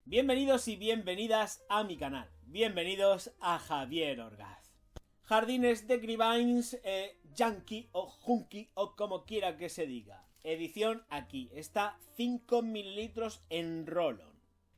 Bienvenidos y bienvenidas a mi canal. Bienvenidos a Javier Orgaz. Jardines de Grevines, Yankee o Junkie o como quiera que se diga. Edición aquí. Está 5 mililitros en roll-on.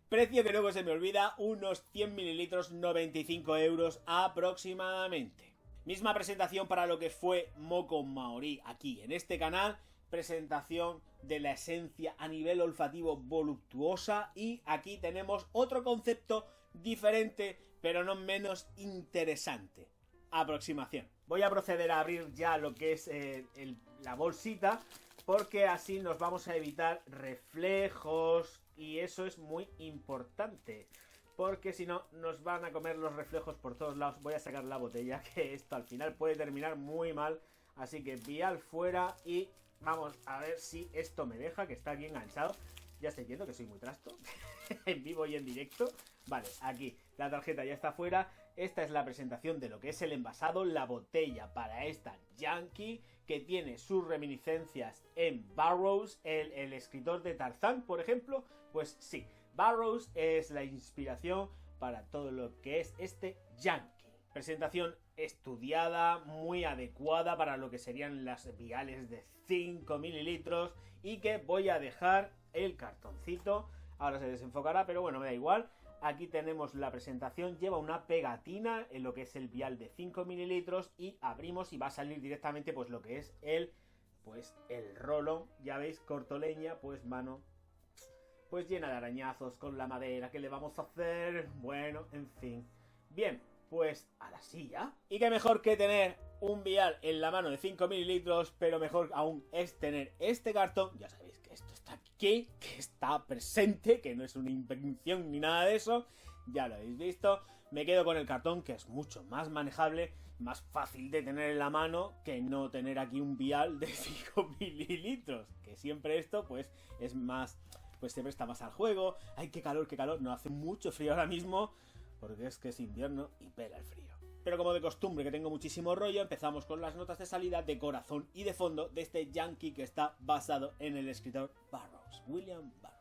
Precio que luego se me olvida, unos 100 mililitros, 95 euros aproximadamente. Misma presentación para lo que fue Moco Maorí aquí en este canal. Presentación de la esencia a nivel olfativo voluptuosa, y aquí tenemos otro concepto diferente pero no menos interesante. Aproximación. Voy a proceder a abrir ya lo que es la bolsita, porque así nos vamos a evitar reflejos, y eso es muy importante, porque si no nos van a comer los reflejos por todos lados. Voy a sacar la botella, que esto al final puede terminar muy mal, así que vial fuera y vamos a ver si esto me deja, que está aquí enganchado. Ya estoy viendo que soy muy trasto en vivo y en directo. Vale, aquí la tarjeta ya está fuera. Esta es la presentación de lo que es el envasado, la botella para esta Yankee, que tiene sus reminiscencias en Burroughs, el escritor de Tarzán, por ejemplo. Pues sí, Burroughs es la inspiración para todo lo que es este Yankee. Presentación estudiada, muy adecuada para lo que serían las viales de 5 mililitros, y que voy a dejar el cartoncito. Ahora se desenfocará, pero bueno, me da igual. Aquí tenemos la presentación, lleva una pegatina en lo que es el vial de 5 mililitros, y abrimos y va a salir directamente pues lo que es el roll-on. Ya veis, corto leña, pues mano, pues llena de arañazos con la madera. ¿Qué le vamos a hacer? Bueno, en fin. Bien, pues a la silla. Y qué mejor que tener un vial en la mano de 5 mililitros, pero mejor aún es tener este cartón. Ya sabéis que esto está aquí, que está presente, que no es una invención ni nada de eso. Ya lo habéis visto. Me quedo con el cartón, que es mucho más manejable, más fácil de tener en la mano, que no tener aquí un vial de 5 mililitros. Que siempre esto pues es más, pues se presta más al juego. Ay, qué calor, no hace mucho frío ahora mismo, porque es que es invierno y pela el frío. Pero como de costumbre, que tengo muchísimo rollo, empezamos con las notas de salida, de corazón y de fondo de este Yankee, que está basado en el escritor Burroughs, William Burroughs.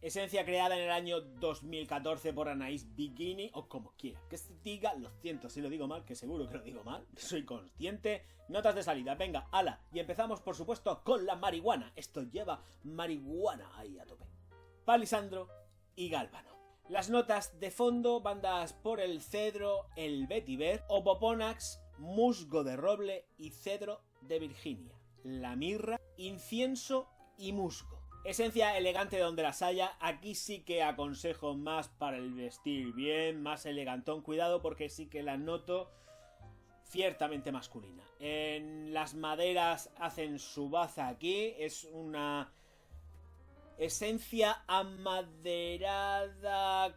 Esencia creada en el año 2014 por Anaïs Bikini, o como quiera que se diga. Lo siento si lo digo mal, que seguro que lo digo mal, soy consciente. Notas de salida, venga, ala. Y empezamos por supuesto con la marihuana. Esto lleva marihuana ahí a tope. Palisandro y Gálbano. Las notas de fondo van dadas por el cedro, el vetiver, opoponax, musgo de roble y cedro de Virginia, la mirra, incienso y musgo. Esencia elegante donde las haya. Aquí sí que aconsejo más para el vestir bien, más elegantón. Cuidado, porque sí que la noto ciertamente masculina. En las maderas hacen su baza aquí. Es una esencia amaderada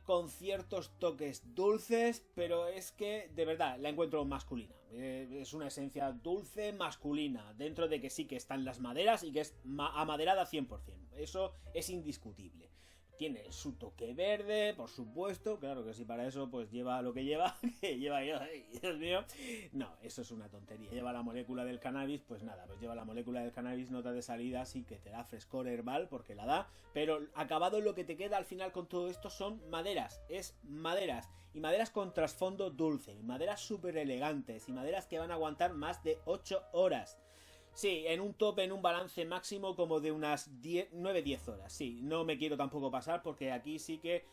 con ciertos toques dulces, pero es que de verdad la encuentro masculina. Es una esencia dulce masculina, dentro de que sí que están las maderas y que es amaderada 100%. Eso es indiscutible. Tiene su toque verde, por supuesto, claro que sí, para eso pues lleva lo que lleva, que lleva yo, Dios mío. No, eso es una tontería. Lleva la molécula del cannabis, pues nada, pues lleva la molécula del cannabis, nota de salida, sí que te da frescor herbal, porque la da, pero acabado lo que te queda al final con todo esto son maderas, es maderas, y maderas con trasfondo dulce, y maderas súper elegantes, y maderas que van a aguantar más de 8 horas. Sí, en un tope, en un balance máximo como de unas 9-10 horas. Sí, no me quiero tampoco pasar, porque aquí sí que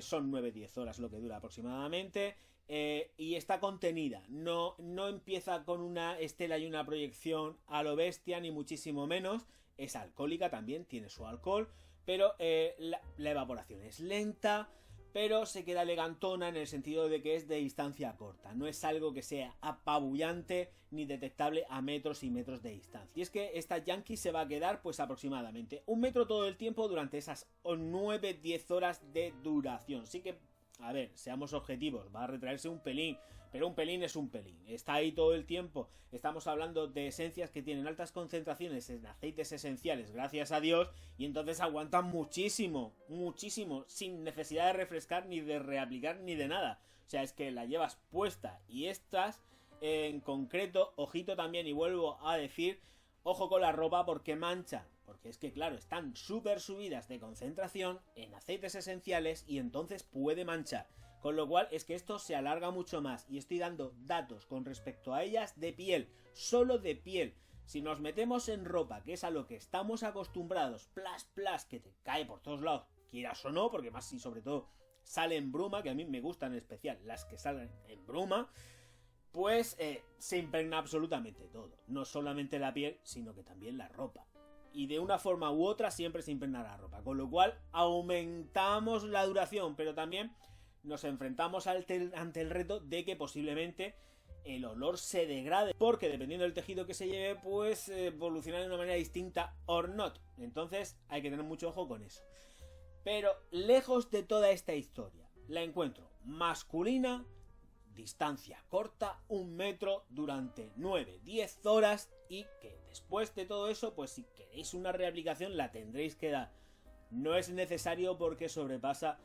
son 9-10 horas lo que dura aproximadamente. Y está contenida. No empieza con una estela y una proyección a lo bestia, ni muchísimo menos. Es alcohólica también, tiene su alcohol, pero la evaporación es lenta, pero se queda elegantona en el sentido de que es de distancia corta. No es algo que sea apabullante ni detectable a metros y metros de distancia. Y es que esta Yankee se va a quedar pues aproximadamente 1 metro todo el tiempo durante esas 9-10 horas de duración. Sí que, a ver, seamos objetivos, va a retraerse un pelín, pero un pelín es un pelín, está ahí todo el tiempo. Estamos hablando de esencias que tienen altas concentraciones en aceites esenciales, gracias a Dios, y entonces aguantan muchísimo, muchísimo, sin necesidad de refrescar, ni de reaplicar, ni de nada. O sea, es que la llevas puesta, y estas, en concreto, ojito también, y vuelvo a decir, ojo con la ropa porque manchan. porque es que claro, están súper subidas de concentración en aceites esenciales y entonces puede manchar. Con lo cual es que esto se alarga mucho más y estoy dando datos con respecto a ellas de piel, solo de piel. Si nos metemos en ropa, que es a lo que estamos acostumbrados, plas, que te cae por todos lados, quieras o no, porque más si sobre todo sale en bruma, que a mí me gustan en especial las que salen en bruma, pues se impregna absolutamente todo. No solamente la piel, sino que también la ropa. Y de una forma u otra siempre se impregna la ropa. Con lo cual aumentamos la duración, pero también nos enfrentamos ante el reto de que posiblemente el olor se degrade. Porque dependiendo del tejido que se lleve, pues evoluciona de una manera distinta or not. Entonces hay que tener mucho ojo con eso. Pero lejos de toda esta historia, la encuentro masculina, distancia corta, 1 metro durante 9-10 horas y que después de todo eso, pues si queréis una reaplicación la tendréis que dar. No es necesario porque sobrepasa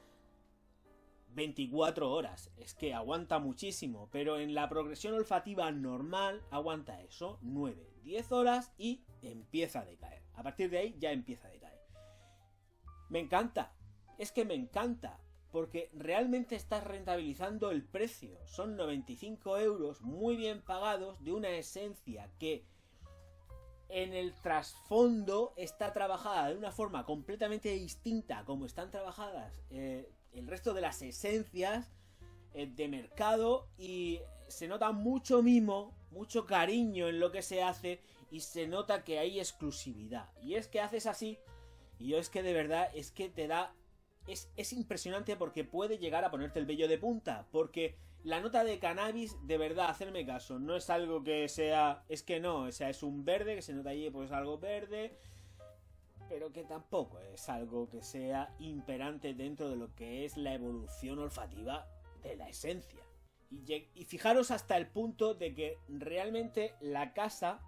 24 horas, es que aguanta muchísimo, pero en la progresión olfativa normal aguanta eso, 9-10 horas y empieza a decaer. A partir de ahí ya empieza a decaer. Me encanta, es que me encanta, porque realmente estás rentabilizando el precio. Son 95 euros muy bien pagados de una esencia que en el trasfondo está trabajada de una forma completamente distinta como están trabajadas el resto de las esencias de mercado, y se nota mucho mimo, mucho cariño en lo que se hace y se nota que hay exclusividad. Y es que haces así y yo es que de verdad es que te da... Es impresionante porque puede llegar a ponerte el vello de punta, porque la nota de cannabis, de verdad, hacerme caso, no es algo que sea... Es que no, o sea, es un verde que se nota allí, pues algo verde, pero que tampoco es algo que sea imperante dentro de lo que es la evolución olfativa de la esencia. Y fijaros hasta el punto de que realmente la casa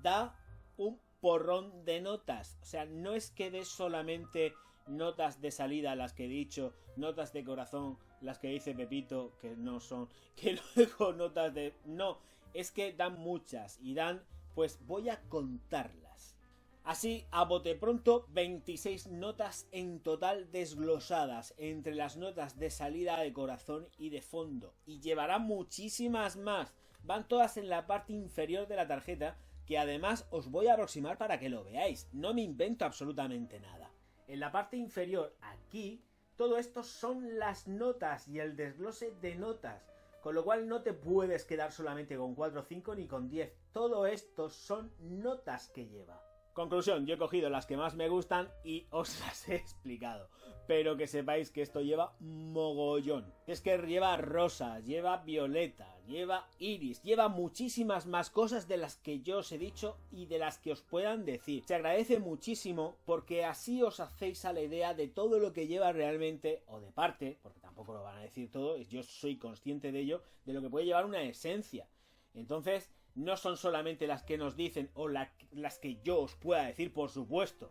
da un porrón de notas. O sea, no es que dé solamente notas de salida, las que he dicho, notas de corazón, las que dice Pepito, que no son, que luego notas de... No, es que dan muchas y dan, pues voy a contarlas. Así, a bote pronto, 26 notas en total desglosadas entre las notas de salida de corazón y de fondo. Y llevará muchísimas más. Van todas en la parte inferior de la tarjeta, que además os voy a aproximar para que lo veáis. No me invento absolutamente nada. En la parte inferior, aquí, todo esto son las notas y el desglose de notas. Con lo cual no te puedes quedar solamente con 4 o 5 ni con 10. Todo esto son notas que lleva. Conclusión, yo he cogido las que más me gustan y os las he explicado. Pero que sepáis que esto lleva mogollón. Es que lleva rosa, lleva violeta, lleva iris, lleva muchísimas más cosas de las que yo os he dicho y de las que os puedan decir. Se agradece muchísimo porque así os hacéis a la idea de todo lo que lleva realmente, o de parte, porque tampoco lo van a decir todo, yo soy consciente de ello, de lo que puede llevar una esencia. Entonces... no son solamente las que nos dicen o las que yo os pueda decir, por supuesto,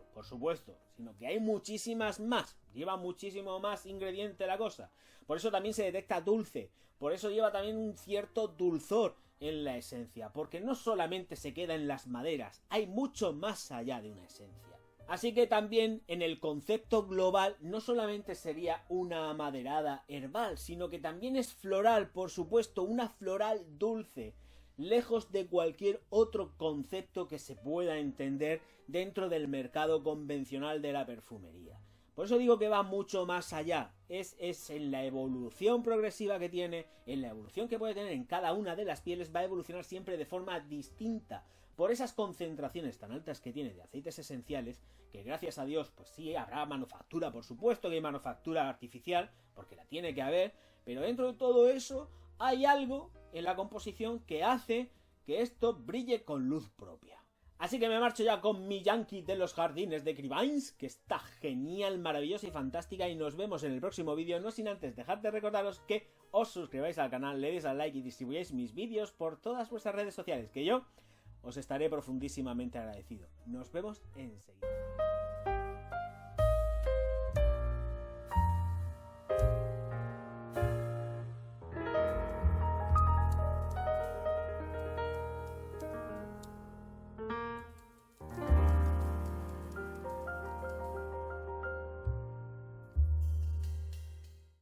sino que hay muchísimas más, lleva muchísimo más ingrediente la cosa. Por eso también se detecta dulce, por eso lleva también un cierto dulzor en la esencia, porque no solamente se queda en las maderas, hay mucho más allá de una esencia. Así que también en el concepto global no solamente sería una amaderada herbal, sino que también es floral, por supuesto, una floral dulce, lejos de cualquier otro concepto que se pueda entender dentro del mercado convencional de la perfumería. Por eso digo que va mucho más allá, es en la evolución progresiva que tiene, en la evolución que puede tener en cada una de las pieles, va a evolucionar siempre de forma distinta, por esas concentraciones tan altas que tiene de aceites esenciales, que gracias a Dios, pues sí, habrá manufactura, por supuesto que hay manufactura artificial, porque la tiene que haber, pero dentro de todo eso hay algo en la composición que hace que esto brille con luz propia. Así que me marcho ya con mi Yankee de los jardines de Grevines, que está genial, maravillosa y fantástica, y nos vemos en el próximo vídeo, no sin antes dejar de recordaros que os suscribáis al canal, le deis al like y distribuyáis mis vídeos por todas vuestras redes sociales, que yo os estaré profundísimamente agradecido. Nos vemos enseguida.